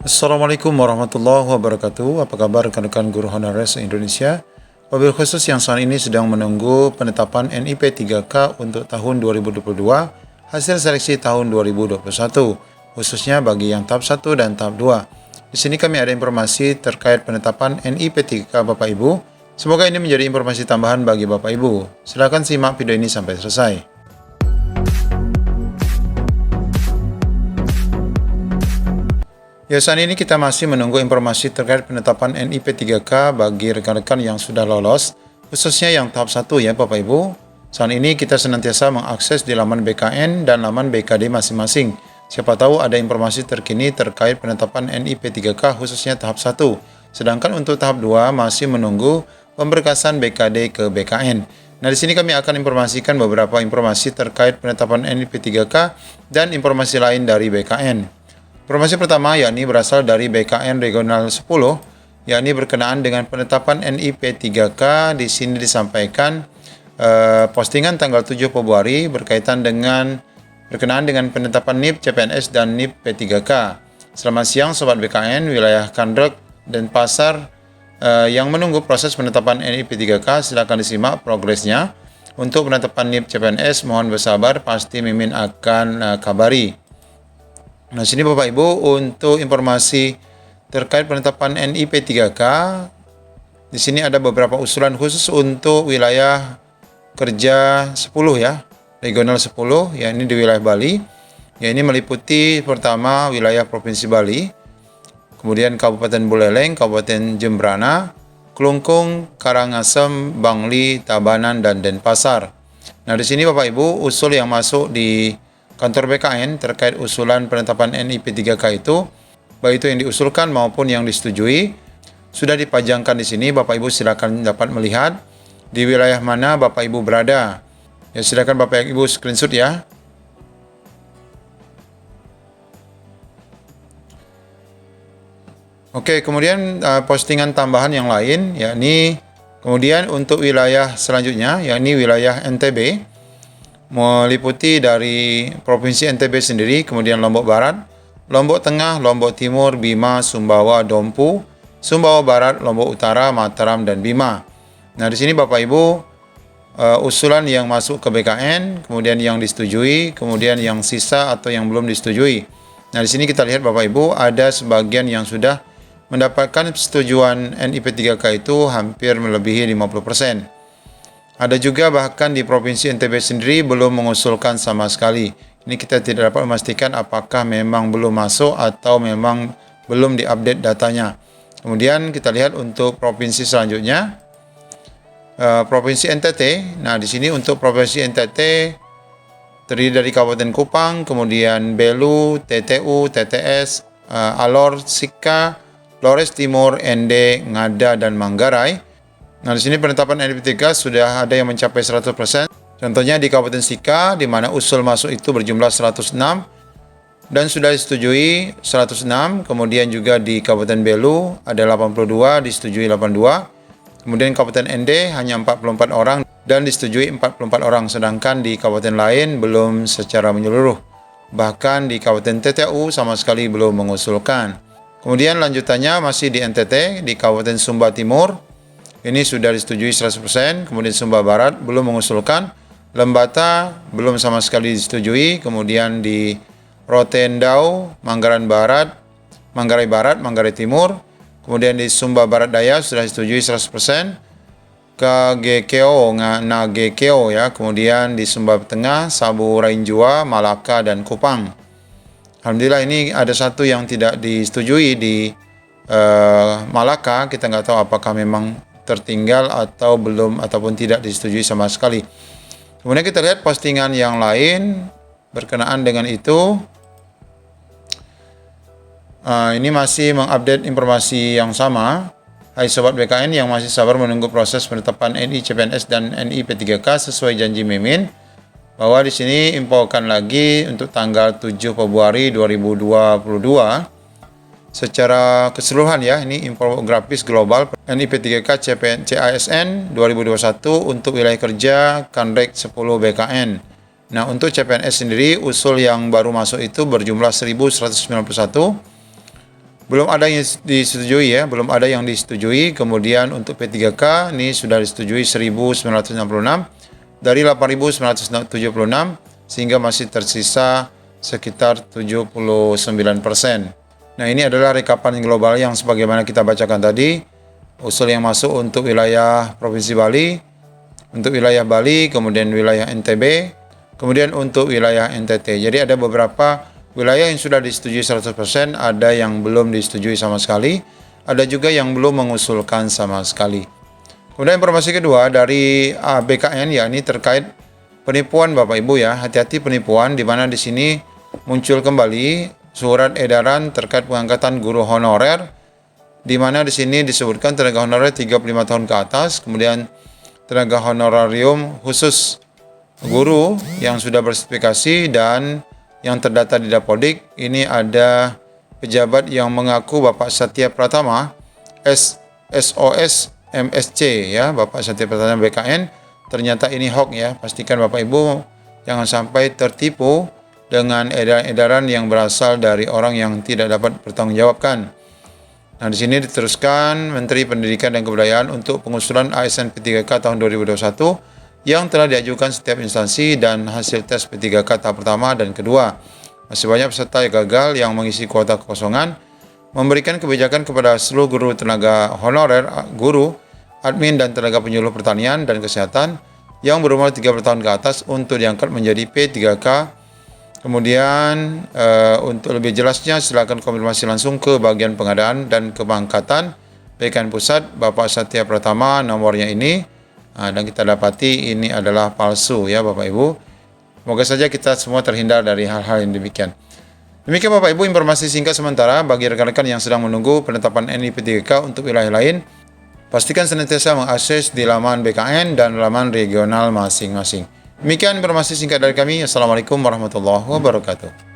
Assalamualaikum warahmatullahi wabarakatuh. Apa kabar rekan-rekan guru honorer se-Indonesia? Wabil khusus yang saat ini sedang menunggu penetapan NIP 3K untuk tahun 2022, hasil seleksi tahun 2021, khususnya bagi yang tahap 1 dan tahap 2. Di sini kami ada informasi terkait penetapan NIP 3K Bapak Ibu. Semoga ini menjadi informasi tambahan bagi Bapak Ibu. Silakan simak video ini sampai selesai. Ya, saat ini kita masih menunggu informasi terkait penetapan NIP 3K bagi rekan-rekan yang sudah lolos, khususnya yang tahap 1 ya Bapak Ibu. Saat ini kita senantiasa mengakses di laman BKN dan laman BKD masing-masing. Siapa tahu ada informasi terkini terkait penetapan NIP 3K khususnya tahap 1. Sedangkan untuk tahap 2 masih menunggu pemberkasan BKD ke BKN. Nah, di sini kami akan informasikan beberapa informasi terkait penetapan NIP 3K dan informasi lain dari BKN. Informasi pertama yakni berasal dari BKN Regional 10, yakni berkenaan dengan penetapan NIP 3K. Di sini disampaikan postingan tanggal 7 Februari berkaitan dengan berkenaan dengan penetapan NIP CPNS dan NIP P3K. Selamat siang Sobat BKN, wilayah Kandrek dan Pasar yang menunggu proses penetapan NIP 3K, silakan disimak progresnya. Untuk penetapan NIP CPNS mohon bersabar, pasti Mimin akan kabari. Nah, sini Bapak Ibu untuk informasi terkait penetapan NIP 3K. Di sini ada beberapa usulan khusus untuk wilayah kerja 10 ya, regional 10, ya ini di wilayah Bali. Ya ini meliputi pertama wilayah Provinsi Bali, kemudian Kabupaten Buleleng, Kabupaten Jembrana, Klungkung, Karangasem, Bangli, Tabanan, dan Denpasar. Nah, di sini Bapak Ibu usul yang masuk di kantor BKN terkait usulan penetapan NIP 3K itu, baik itu yang diusulkan maupun yang disetujui, sudah dipajangkan di sini. Bapak Ibu silakan dapat melihat di wilayah mana Bapak Ibu berada. Ya, silakan Bapak Ibu screenshot ya. Oke, kemudian postingan tambahan yang lain, yakni kemudian untuk wilayah selanjutnya, yakni wilayah NTB, meliputi dari Provinsi NTB sendiri, kemudian Lombok Barat, Lombok Tengah, Lombok Timur, Bima, Sumbawa, Dompu, Sumbawa Barat, Lombok Utara, Mataram, dan Bima. Nah, di sini Bapak Ibu usulan yang masuk ke BKN, kemudian yang disetujui, kemudian yang sisa atau yang belum disetujui. Nah, di sini kita lihat Bapak Ibu ada sebagian yang sudah mendapatkan persetujuan NIP 3K itu hampir melebihi 50%. Ada juga bahkan di Provinsi NTB sendiri belum mengusulkan sama sekali. Ini kita tidak dapat memastikan apakah memang belum masuk atau memang belum diupdate datanya. Kemudian kita lihat untuk provinsi selanjutnya, Provinsi NTT. Nah, di sini untuk Provinsi NTT terdiri dari Kabupaten Kupang, kemudian Belu, TTU, TTS, Alor, Sika, Flores Timur, Ende, Ngada, dan Manggarai. Nah, di sini penetapan NIP 3K sudah ada yang mencapai 100%. Contohnya di Kabupaten Sika, di mana usul masuk itu berjumlah 106 dan sudah disetujui 106. Kemudian juga di Kabupaten Belu ada 82, disetujui 82. Kemudian Kabupaten Ende hanya 44 orang dan disetujui 44 orang. Sedangkan di kabupaten lain belum secara menyeluruh. Bahkan di Kabupaten TTU sama sekali belum mengusulkan. Kemudian lanjutannya masih di NTT, di Kabupaten Sumba Timur. Ini sudah disetujui 100%, kemudian Sumba Barat belum mengusulkan, Lembata belum sama sekali disetujui, kemudian di Rotendau, Manggarai Barat, Manggarai Timur, kemudian di Sumba Barat Daya sudah disetujui 100%, KGKO, Nagekeo ya, kemudian di Sumba Tengah, Sabu Rainjua, Malaka, dan Kupang. Alhamdulillah ini ada satu yang tidak disetujui di Malaka, kita nggak tahu apakah memang tertinggal atau belum ataupun tidak disetujui sama sekali. Kemudian kita lihat postingan yang lain berkenaan dengan itu. Ini masih mengupdate informasi yang sama. Hai Sobat BKN yang masih sabar menunggu proses penetapan NI CPNS dan NI P3K sesuai janji Mimin, bahwa di sini infokan lagi untuk tanggal 7 Februari 2022. Secara keseluruhan ya, ini infografis global NIP 3K CASN 2021 untuk wilayah kerja Kandrek 10 BKN. Nah, untuk CPNS sendiri usul yang baru masuk itu berjumlah 1.191. belum ada yang disetujui ya, belum ada yang disetujui. Kemudian untuk P3K ini sudah disetujui 1966 dari 8.976 sehingga masih tersisa sekitar 79%. Nah, ini adalah rekapan global yang sebagaimana kita bacakan tadi. Usul yang masuk untuk wilayah Provinsi Bali, untuk wilayah Bali, kemudian wilayah NTB, kemudian untuk wilayah NTT. Jadi ada beberapa wilayah yang sudah disetujui 100%, ada yang belum disetujui sama sekali, ada juga yang belum mengusulkan sama sekali. Kemudian informasi kedua dari BKN, yakni terkait penipuan Bapak Ibu ya. Hati-hati penipuan, di mana di sini muncul kembali surat edaran terkait pengangkatan guru honorer, di mana di sini disebutkan tenaga honorer 35 tahun ke atas, kemudian tenaga honorarium khusus guru yang sudah bersertifikasi dan yang terdata di Dapodik. Ini ada pejabat yang mengaku Bapak Satya Pratama SOS MSC ya, Bapak Satya Pratama BKN. Ternyata ini hoax ya. Pastikan Bapak Ibu jangan sampai tertipu dengan edaran-edaran yang berasal dari orang yang tidak dapat bertanggungjawabkan. Nah, di sini diteruskan Menteri Pendidikan dan Kebudayaan untuk pengusulan ASN P3K tahun 2021 yang telah diajukan setiap instansi dan hasil tes P3K tahap pertama dan kedua. Masih banyak peserta yang gagal yang mengisi kuota kekosongan, memberikan kebijakan kepada seluruh guru tenaga honorer, guru, admin dan tenaga penyuluh pertanian dan kesehatan yang berumur 30 tahun ke atas untuk diangkat menjadi P3K. Kemudian untuk lebih jelasnya silakan konfirmasi langsung ke bagian pengadaan dan kepangkatan BKN Pusat Bapak Satya Pratama, nomornya ini. Dan kita dapati ini adalah palsu ya Bapak Ibu. Semoga saja kita semua terhindar dari hal-hal yang demikian. Demikian Bapak Ibu informasi singkat sementara bagi rekan-rekan yang sedang menunggu penetapan NIP3K untuk wilayah lain. Pastikan senantiasa mengakses di laman BKN dan laman regional masing-masing. Demikian informasi singkat dari kami. Assalamualaikum warahmatullahi wabarakatuh.